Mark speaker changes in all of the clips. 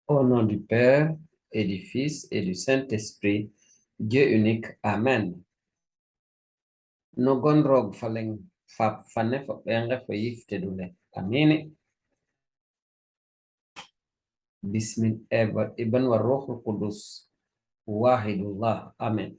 Speaker 1: Au nom du Père et du Fils et du Saint-Esprit, Dieu unique. Amen. No gonrog faleng fane fo benge fo yifte dule. Amini. Bismillah ibn wa ruhul qudus. Wahidullah. Amen.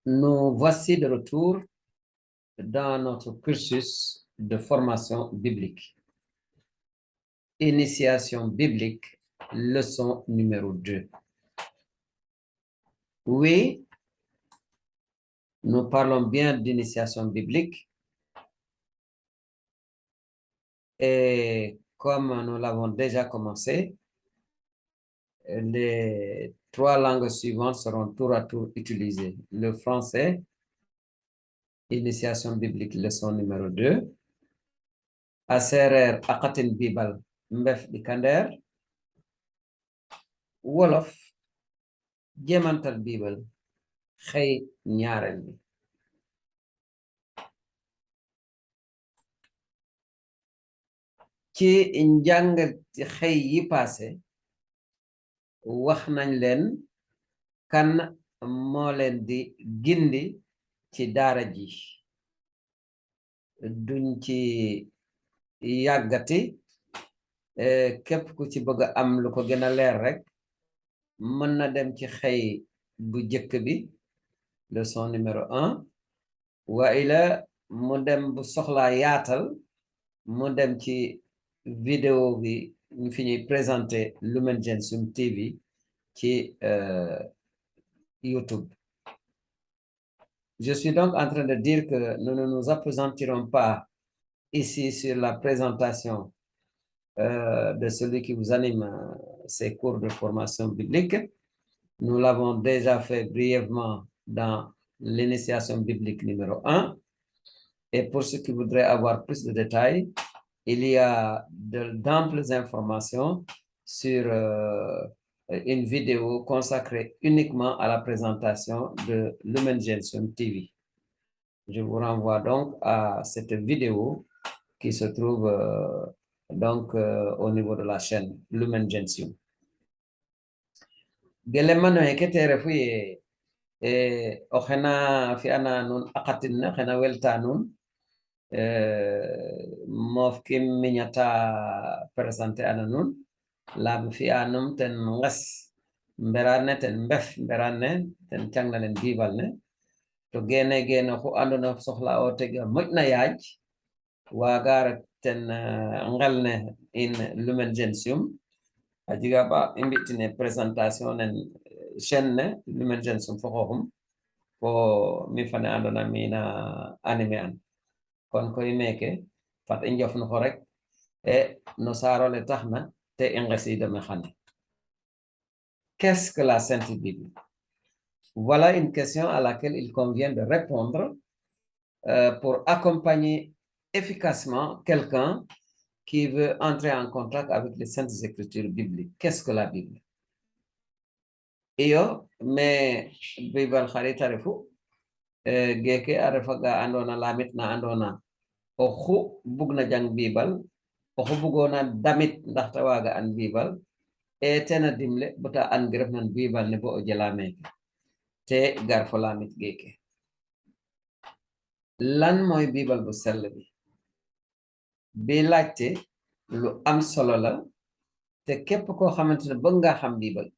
Speaker 1: Nous voici de retour dans notre cursus de formation biblique. Initiation biblique, leçon numéro 2. Oui, nous parlons bien d'initiation biblique et comme nous l'avons déjà commencé, les 3 langues suivantes seront tour à tour utilisées. Le français, initiation biblique, leçon numéro 2. Aserer akatin bibal mbef di kander. Wolof, jemantal bibal, xey ñaarel bi. Ci njàng ci xëy yi passé wax nañ leen kan moo leen di gindi ci daara ji duñ ci yàggati képp ku ci bëgg am lu ko gën a leer rek mën na dem ci xëy bu jëkk bi leçon numéro 1 wa ila mu dem bu soxlaa yaatal mu dem ci vidéo bi ñu fi ñuy présenté Lumen Gentium TV qui YouTube. Je suis donc en train de dire que nous ne nous appesantirons pas ici sur la présentation de celui qui vous anime ces cours de formation biblique. Nous l'avons déjà fait brièvement dans l'initiation biblique numéro 1. Et pour ceux qui voudraient avoir plus de détails, il y a d'amples informations sur une vidéo consacrée uniquement à la présentation de Lumen Gentium TV. Je vous renvoie donc à cette vidéo qui se trouve donc au niveau de la chaîne Lumen Gentium. Gelemano eketere fuye oxena fi ana nun akatin xena welta nun mof kim miñata présenté ana nun lab fi anum ten ngas mberane ten mbef mberane ten cangalen bibal ne to gene xu andona soxla o tega moƴna yaaj wagar ten ngelne in Lumen Gentium a jiga ba i mbitine présentation nen chaîne ne Lumen Gentium fo xoxum fo mi fane andona mina animé an kon koy meke fat i njofn xo rek et no sarole taxna te i ngesidome xane. Qu'est-ce que la Sainte Bible? Voilà une question à laquelle il convient de répondre pour accompagner efficacement quelqu'un qui veut entrer en contact avec les Saintes Écritures bibliques. Qu'est-ce que la Bible? Iyo mais Bible xarita refu geke a refa ga andona lamit na andona oxu bugna jang Bible oxu bugona damit ndaxte waga an Bible e tena dimle bota an gref nan Bible ne bo o jela meke te gar fo lamit geke lan mooy Bible bu sell bi laajte lu am solo la te képp koo xamante ne bëgg nga xam Bible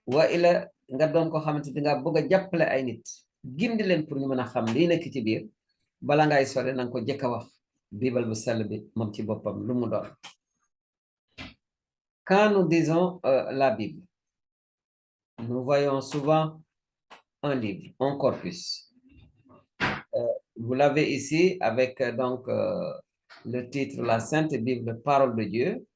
Speaker 1: wa ila nga doon ko xamante ne nga bëgg a jàppale ay nit gindi leen pour ñu mën a xam lii nekk ci biir bala ngay sore nanga ko jëkk a wax Bible bu sell bi moom ci boppam lu mu doon. Quand nous disons la Bible, nous voyons souvent un livre, un corpus. Vous l'avez ici avec donc le titre La Sainte Bible, Parole de Dieu.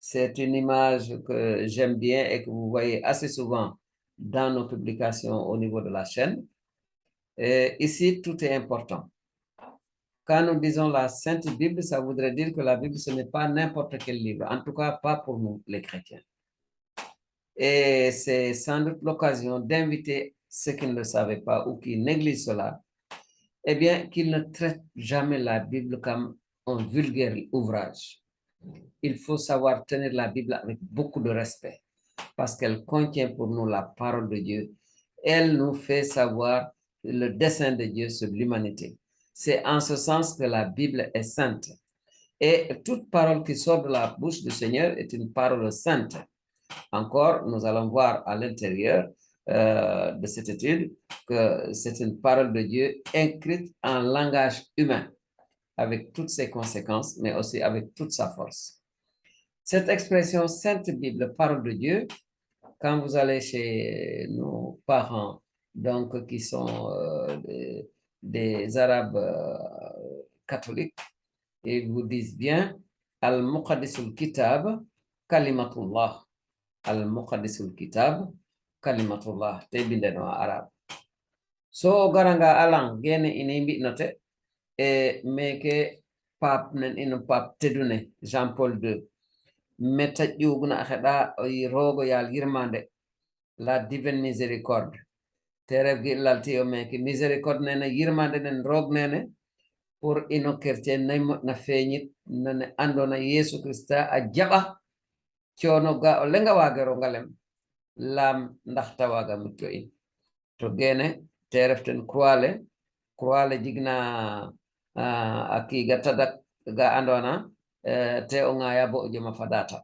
Speaker 1: C'est une image que j'aime bien et que vous voyez assez souvent dans nos publications au niveau de la chaîne. Et ici, tout est important. Quand nous disons la Sainte Bible, ça voudrait dire que la Bible, ce n'est pas n'importe quel livre, en tout cas pas pour nous, les chrétiens. Et c'est sans doute l'occasion d'inviter ceux qui ne le savaient pas ou qui négligent cela, eh bien, qu'ils ne traitent jamais la Bible comme un vulgaire ouvrage. Il faut savoir tenir la Bible avec beaucoup de respect parce qu'elle contient pour nous la parole de Dieu. Elle nous fait savoir le dessein de Dieu sur l'humanité. C'est en ce sens que la Bible est sainte. Et toute parole qui sort de la bouche du Seigneur est une parole sainte. Encore, nous allons voir à l'intérieur de cette étude que c'est une parole de Dieu écrite en langage humain, avec toutes ses conséquences, mais aussi avec toute sa force. Cette expression Sainte Bible, parole de Dieu, quand vous allez chez nos parents, donc qui sont des Arabes catholiques, ils vous disent bien Al-Muqaddisul Kitab, Kalimatullah. Al-Muqaddisul Kitab, Kalimatullah, te bindeno Arab. So garanga alang gene ini mbinote e meke pap nen ino pap tedune Jean Paul II meta ƴugna heɗa rogo yal yirmande la divine miséricorde teref gillal tiyo meke miséricorde nene yirmande nen rog nene pour ino chrétien na feñit nane andona Yesu Christa a jaɓa coono ga o lenga wagero ngalem lam ndaxta waga mucco in to gene tereften croile jigna a kiga tadak ga andona te o ngaya bo jema fadata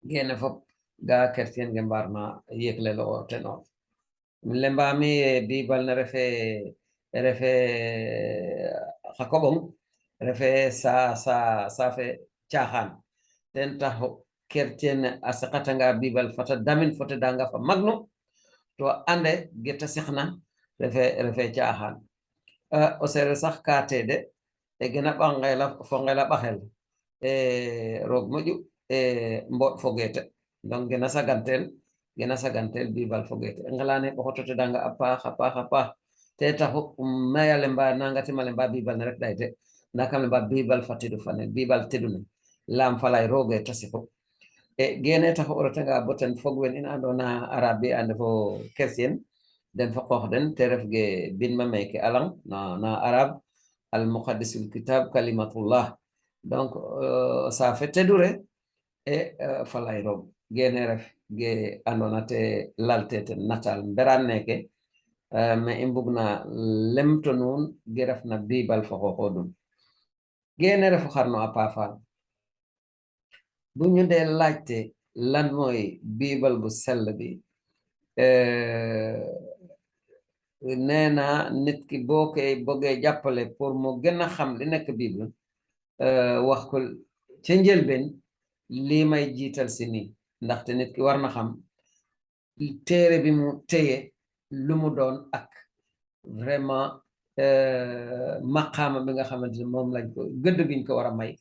Speaker 1: gene fop ga chrétien ge mbarna yeklelo o tenor min lembami e bibal ne refe hakobong refe sa fe cahan ten taho chrétien a sakatanga bibal fata damin fota danga fa magno to ande getta sekhna refe caahan o sere sax katede e gena bangela fo ngela baxel rog moƴu mbot fogete donc gena sagantel bibal fogete ngelane ɓoxotote danga a paax te taxu mayale mba nangatimale mba bibal ne rek dayte nda kam le mba bibal fatidu fane bibal tedune lam falay roge tasiko e gene taxu o retanga boten fogwen in andona arabe ande fo chrétien den fo qox den te ref ge binma meke alang na arab al muqaddisul kitab kalimatullah donc ça fait tedure e falay rog gene ref ge andona te laltete natal mberan neke mais i mbugna lemto nun ge refna bibal fo xoxodun gene refu xarno a pafal bu ñu dee laajte lan mooy biibal bu sell bi nee na nit ki boo koy bëggee jàppale pour mu gën a xam li nekk bible wax ko ca njëlbeen lii may jiital si nii ndaxte nit ki war na xam téere bi mu téye lu mu doon ak vraiment maqaama bi nga xamante ne moom lañ ko gëdd giñ ko war a may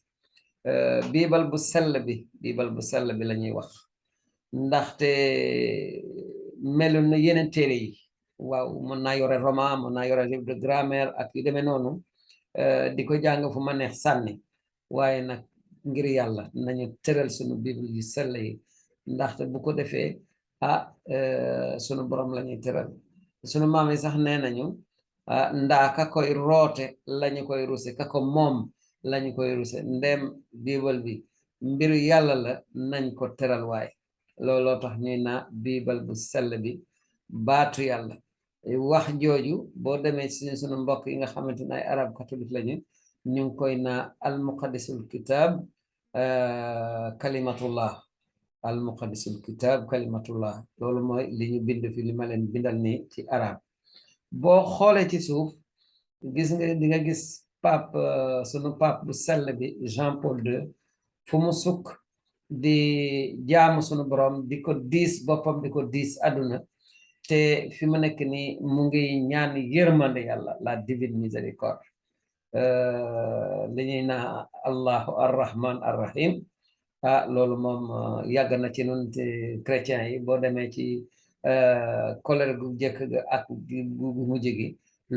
Speaker 1: biibal bu sell bi la ñuy wax ndaxte melu na yeneen téere yi waaw mën naa yore roman mën naa yore livre de grammaire ak yu demee noonu di ko jàng fu ma neex sànni waaye nag ngir yàlla nañu tëral sunu bible yu sell yi ndaxte bu ko defee sunu borom la ñuy tëral sunu maam yi sax nee nañu ndaa ka koy roote lañu koy ruse ka ko moom lañu koy ruse ndem biibal bi mbiru yàlla la nañ ko teral waaye looloo tax ñuy naa biibal bu sell bi baatu yàlla wax jooju boo demee ci sunu mbokk yi nga xamante ne ay arab catholique lañu ñu ngi koy naa al muqaddisul kitab kalimatullah al muqaddisul kitab kalimatullah loolu mooy li ñu bind fi li ma leen bindal ni ci arab boo xoolee ci suuf gis nga di nga gis pape sunu pape bu sell bi Jean Paul II fu mu sukk di jaamu sunu borom di ko diis boppam di ko diis àdduna te fi mu nekk ni mu ngi ñaan yërmande yàlla la divine miséricorde li ñuy naa allahu arrahman arrahim loolu moom yàgg na ci nun te chrétiens yi boo demee ci colère gu jëkk ga ak gu mujj gi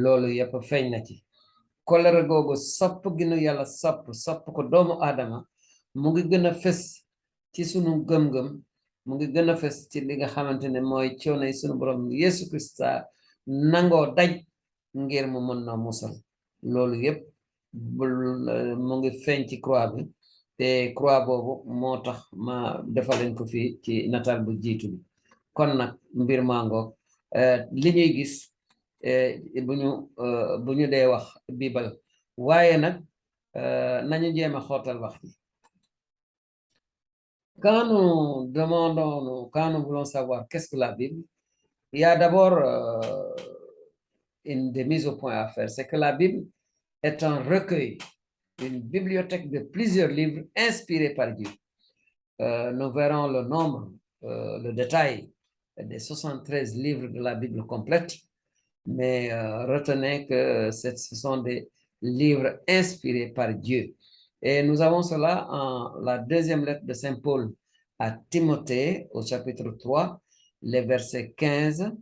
Speaker 1: loolu yëpp feeñ na ci kolere googu sopp gi nu yàlla sopp ko doomu aadama mu ngi gën a fës ci sunu gëm-gëm mu ngi gën a fës ci li nga xamante ne mooy coono yi sunu borom Yesu Krista nangoo daj ngir mu mën na musal loolu yëpp mu ngi feeñ ci croix bi te croix boobu moo tax ma defaleen ko fii ci nataal bu jiitu bi kon nag mbir mangoog li ñuy gis bu ñu dee wax Bible waaye nag nañu jéem a xootal wax ji quand nous voulons savoir qu'est-ce que la Bible, il y a d'abord une des mises au point à faire, c'est que la Bible est un recueil, une bibliothèque de plusieurs livres inspirés par Dieu. Nous verrons le nombre, le détail des 73 livres de la Bible complète, mais retenez que ce sont des livres inspirés par Dieu. Et nous avons cela en la deuxième lettre de Saint Paul à Timothée, au chapitre 3, les versets 15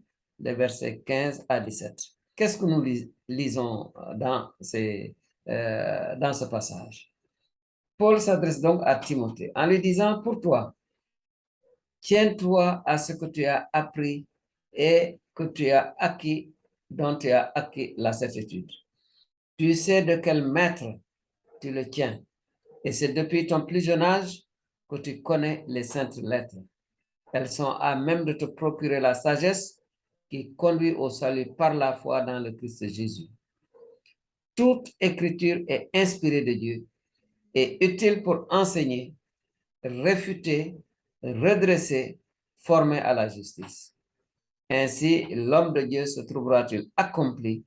Speaker 1: à 17. Qu'est-ce que nous lisons dans ce passage? Paul s'adresse donc à Timothée en lui disant, pour toi, tiens-toi à ce que tu as appris et que tu as acquis, dont tu as acquis la certitude. Tu sais de quel maître tu le tiens, et c'est depuis ton plus jeune âge que tu connais les saintes lettres. Elles sont à même de te procurer la sagesse qui conduit au salut par la foi dans le Christ Jésus. Toute écriture est inspirée de Dieu et utile pour enseigner, réfuter, redresser, former à la justice. Ainsi, l'homme de Dieu se trouvera-t-il accompli,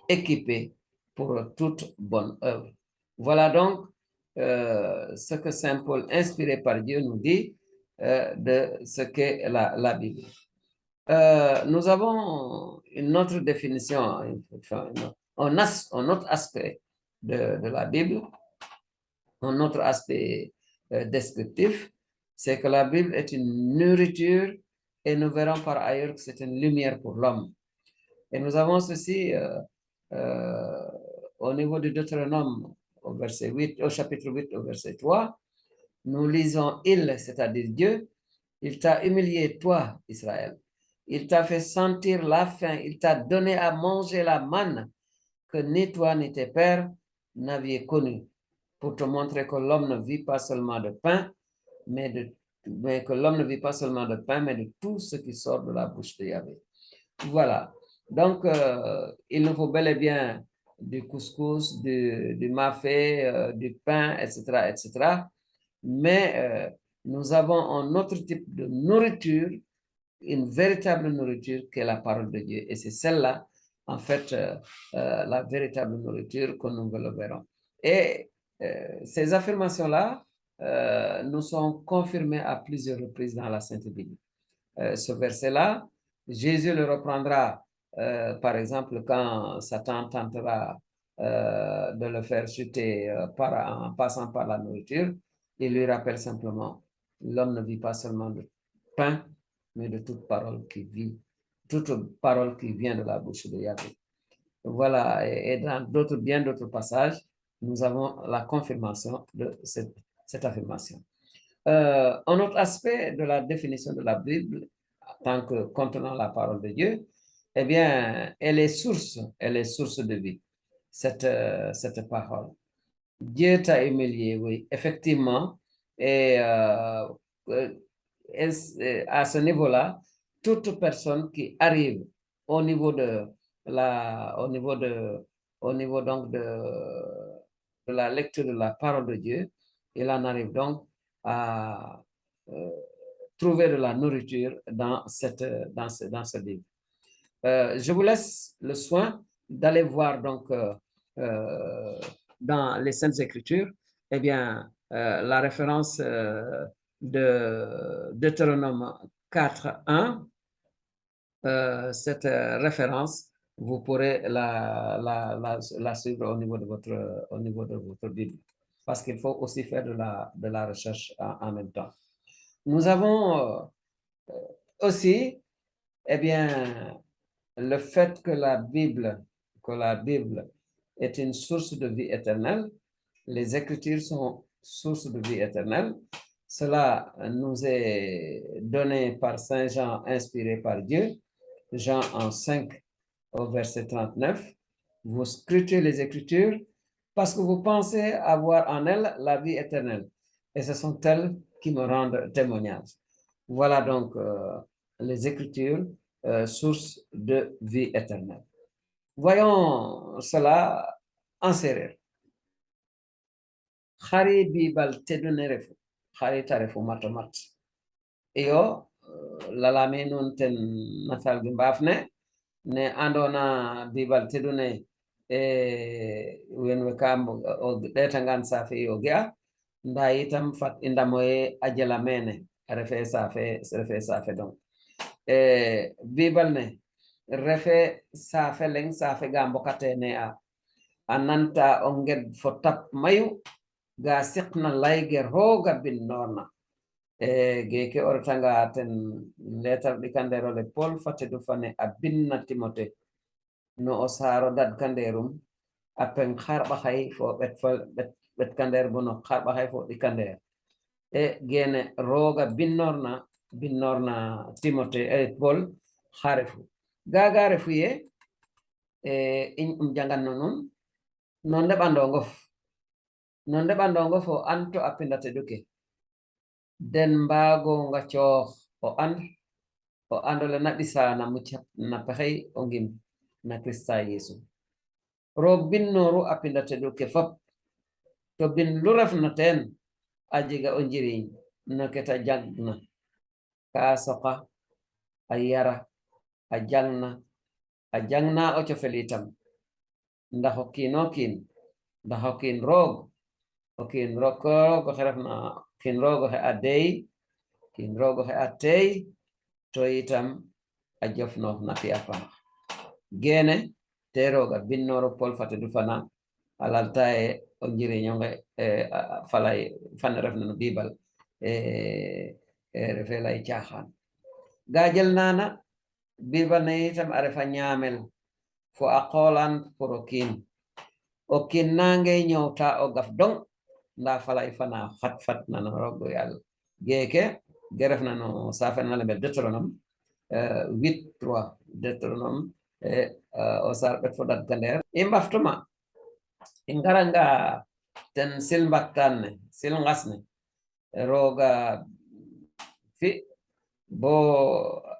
Speaker 1: équipé pour toute bonne œuvre. Voilà donc ce que Saint Paul, inspiré par Dieu, nous dit de ce qu'est la Bible. Nous avons une autre définition, un autre aspect de la Bible, un autre aspect descriptif, c'est que la Bible est une nourriture et nous verrons par ailleurs que c'est une lumière pour l'homme. Et nous avons ceci au niveau du Deutéronome, au chapitre 8, au verset 3, nous lisons il, c'est-à-dire Dieu, il t'a humilié, toi, Israël. Il t'a fait sentir la faim, il t'a donné à manger la manne que ni toi ni tes pères n'aviez connue, pour te montrer que l'homme ne vit pas seulement de pain, mais que l'homme ne vit pas seulement de pain, mais de tout ce qui sort de la bouche de Yahvé. Voilà. Donc, il nous faut bel et bien du couscous, du mafé, du pain, etc., etc. Mais nous avons un autre type de nourriture, une véritable nourriture qui est la parole de Dieu. Et c'est celle-là, en fait, la véritable nourriture que nous le verrons. Et ces affirmations-là nous sont confirmées à plusieurs reprises dans la Sainte Bible. Ce verset-là, Jésus le reprendra, par exemple, quand Satan tentera de le faire chuter en passant par la nourriture. Il lui rappelle simplement, l'homme ne vit pas seulement de pain, mais de toute parole qui vient de la bouche de Yahvé. Voilà, et dans bien d'autres passages, nous avons la confirmation de cette affirmation. Un autre aspect de la définition de la Bible, en tant que contenant la parole de Dieu, eh bien, elle est source de vie, cette parole. Dieu t'a humilié, oui, effectivement, et à ce niveau-là, toute personne qui arrive au niveau donc de la lecture de la parole de Dieu, il en arrive donc à trouver de la nourriture dans ce livre. Je vous laisse le soin d'aller voir donc dans les Saintes Écritures, eh bien, la référence de Deutéronome 4.1, cette référence, vous pourrez la suivre au niveau de votre Bible, parce qu'il faut aussi faire de la recherche en même temps. Nous avons aussi, eh bien, le fait que la Bible est une source de vie éternelle. Les Écritures sont source de vie éternelle. Cela nous est donné par Saint Jean, inspiré par Dieu. Jean en 5, au verset 39. Vous scrutez les Écritures parce que vous pensez avoir en elles la vie éternelle. Et ce sont elles qui me rendent témoignage. Voilà donc les Écritures, source de vie éternelle. Voyons cela en séeréer. Xari Bible teddune refu xari ta refu matomat iyo lalame nun ten nasal gi mbafne ne andona Bible teddune wenwe kam o ɗetangan safe yo ge'a nda yitam fat i ndamoye a jela mene refe safe donc Bible ne refe safe leng safe ga mbokatene a nanta o nged fo tap mayu ga siqna layge rooga binnorna geke orotanga ten letar ɗi kanderole Paul fatedu fane a binna Timote no o saaro dad kanderum apen harɓa hay fo ɓet kander bono harɓa hay fo ɗi kander gene rooga binnorna Timote Paul harefu gaga refu ye in janganno nun no ndeɓandongo fo anto a pindate duke den mbago nga coox o andole naɗisana muccat na pexey o ngim na Krista Yesu roog binnoru a pindate duke fop to bin lu refna teen a jega o njiriñ no keta jangna ka soqa a yara a jangna o cofel itam ndax o kiino kiin ndax o kiin roog xe refna kiin roog xe a dey kiin roog xe a teey to itam a jofnoox na fi'a paax gene te rooga binnoru Paul fatedu fana a lalta ye o njiriñonge falay fane refna no Bible refe lay caaxaan gajel nana Bible ne itam a refa ñaamel fo a qoolan pour o kiin nange ñoowta o gaf dong nda falay fana fat na no roog Yàlla geke ge refna no safe na lemel Deutéronome 8:3 Deutéronome o saar ɓet fo dad kander i mbaftuma i ngaranga ten sil mbaktan ne sil ngas ne rooga fi bo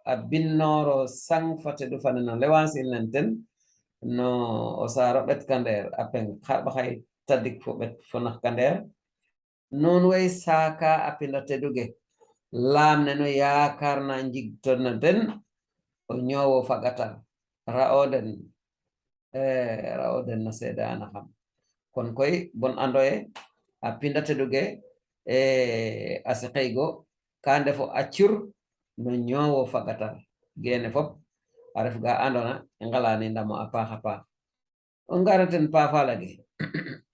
Speaker 1: a binnoro sang fatedu fane no lewansil nen ten no o saaro ɓet kander apen harɓa hay tadik fo ɓet fo nak kander non way saaka a pindate duge laam ne no yaakarna njigtona den o ñoowo fagatal ra'oden no seedana xam kon koy bon andoye a pindate duge a siqeygo ka ndefo accur no ñoowo fagatal gene fop a ref ga andona i ngalani ndamo a paax a paax o ngaraten paafalage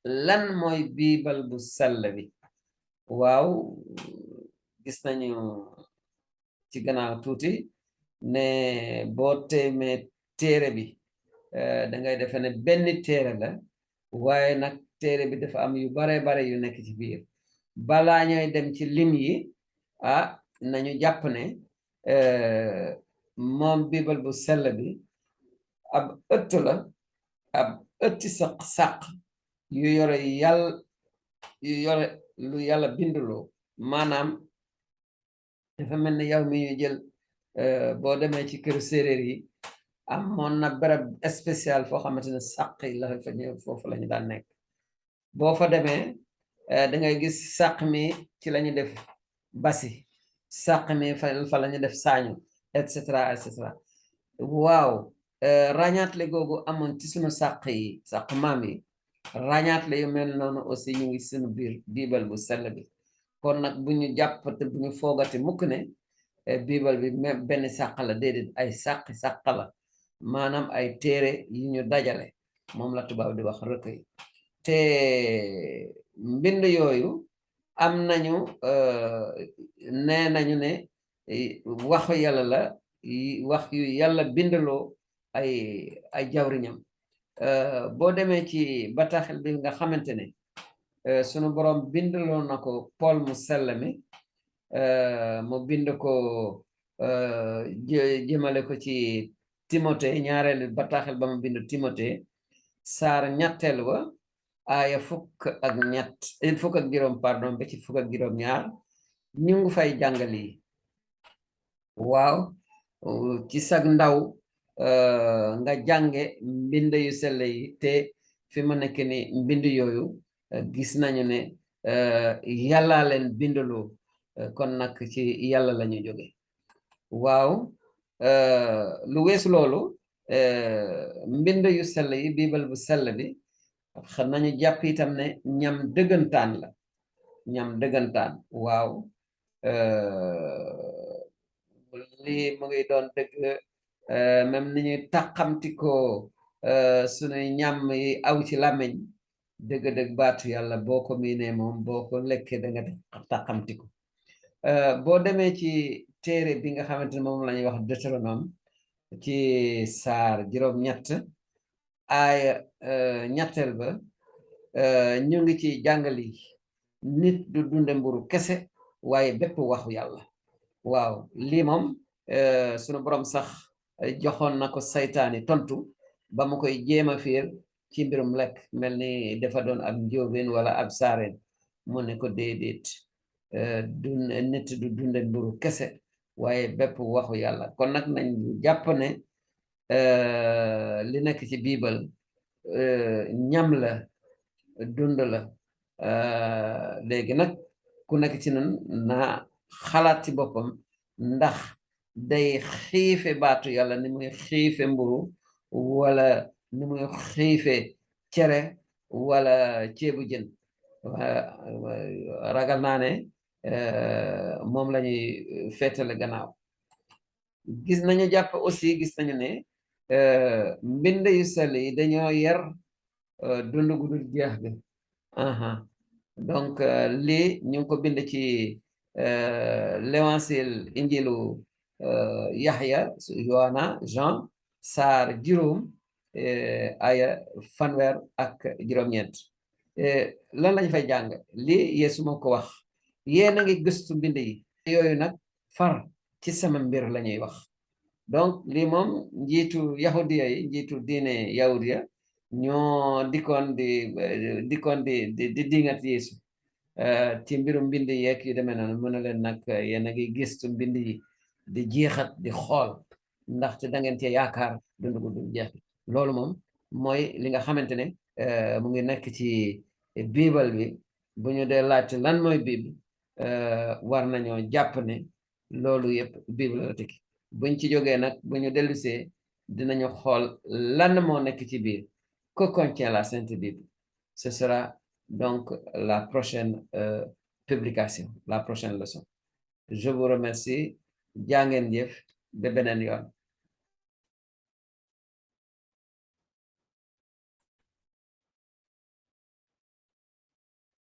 Speaker 1: lan mooy Bible bu sell bi waaw gis nañu ci gannaaw tuuti ne boo teemee téere bi dangay defe ne benn téere la waaye nag téere bi dafa am yu bare yu nekk ci biir balaa ñooy dem ci lim yi nañu jàpp ne moom Bible bu sell bi ab ëtt la ab ëtti saq yu yore lu Yàlla binduloo maanaam dafa mel ne yow mi ñu jël boo demee ci këru séeréer yi amoon na barab spécial foo xamante ne sàq yi la fa ñëw foofu la ñu daan nekk boo fa demee dangay gis sàq mi ci la ñu def basi sàq mi fa la ñu def saañu et cetera waaw ràññaatle googu amoon ci sunu sàq yi sàq maam yi ràññaatle yu mel noonu aussi ñu ngi sunu biir Bible bu sell bi kon nag bu ñu jàppate bu ñu foogate mukk ne Bible bi benn sàq la déedéet ay sàq la maanaam ay téere yi ñu dajale moom la tubaab di wax recueil te mbind yooyu am nañu nee nañu ne waxu Yàlla la wax yu Yàlla bindaloo ay jawriñam boo demee ci bataaxel bi nga xamante ne sunu borom bindaloon na ko Paul mu sell mi mu bind ko jëmale ko ci Timothée ñaareelu bataaxel ba mu bind Timothée saar ñetteel wa aaya fukk ak juróom pardon ba ci fukk ak juróom ñaar ñu ngi fay jàngal yi waaw ci sag ndaw nga jànge mbind yu sell yi te fi mu nekk ni mbind yooyu gis nañu ne yàlla leen bindaloo kon nag ci yàlla lañu jóge waaw lu weesu loolu mbind yu sell yi biibal bu sell bi xam nañu jàpp itam ne ñam dëggantaan la ñam dëggantaan waaw lii mu ngi doon dëgg même ni ñuy tàqamtikoo sunuy ñam yi aw ci làmmiñ dëgg-dëgg baatu yàlla boo ko miinee moom boo ko lekkee da nga tàqamtiko boo demee ci téere bi nga xamante ne moom la ñuy wax Deutéronome ci saar juróom-ñett aaya ñetteel ba ñu ngi ci jàngali nit du dunde mburu kese waaye bépp waxu yàlla waaw lii moom sunu borom sax joxoon na ko saytaani tontu ba mu koy jéema fiir ci mbirum lekk mel ni dafa doon ab njóobeen wala ab saareen mu ne ko déedéet nit du dunde mburu kese waaye bépp waxu yàlla kon nag nañ jàpp ne li nekk ci biibal ñam la dund la léegi nag ku nekk ci nun naa xalaat ci boppam ndax day xiife baatu yàlla ni muy xiife mburu wala ni muy xiife cere wala ceebu jën ragal naa ne moom lañuy féetale gannaaw gis nañu jàpp aussi gis nañu ne mbind yu sell yi dañoo yar dund gu dul jeex bi donc lii ñu ngi ko bind ci l'évangile injilu Yaxya Yohana Jean saar juróom aya fanweer ak juróom-ñeent lan lañ fay jàng lii Yeesu moo ko wax yéen a ngi gëstu mbind yi yooyu nag far ci sama mbir la ñuy wax donc lii moom njiitu yahudiya yi njiitu diine yahudiya ñoo dikkoon di dingat Yeesu ci mbirum mbind yeeg yu demee noonu mën na leen nag yéen a ngi gëstu mbind yi di jeexat di xool ndaxte da ngeen cee yaakaar dund gu dul jeex loolu moom mooy li nga xamante ne mu ngi nekk ci biibal bi bu ñu dee laajte lan mooy bible war nañoo jàpp ne loolu yëpp bible la tekki buñ ci jógee nag bu ñu dellusee dinañu xool lan moo nekk ci biir que contient la Sainte Bible. Ce sera donc la prochaine publication, la prochaine leçon. Je vous remercie. Jaa ngeen jëf ba beneen yoon.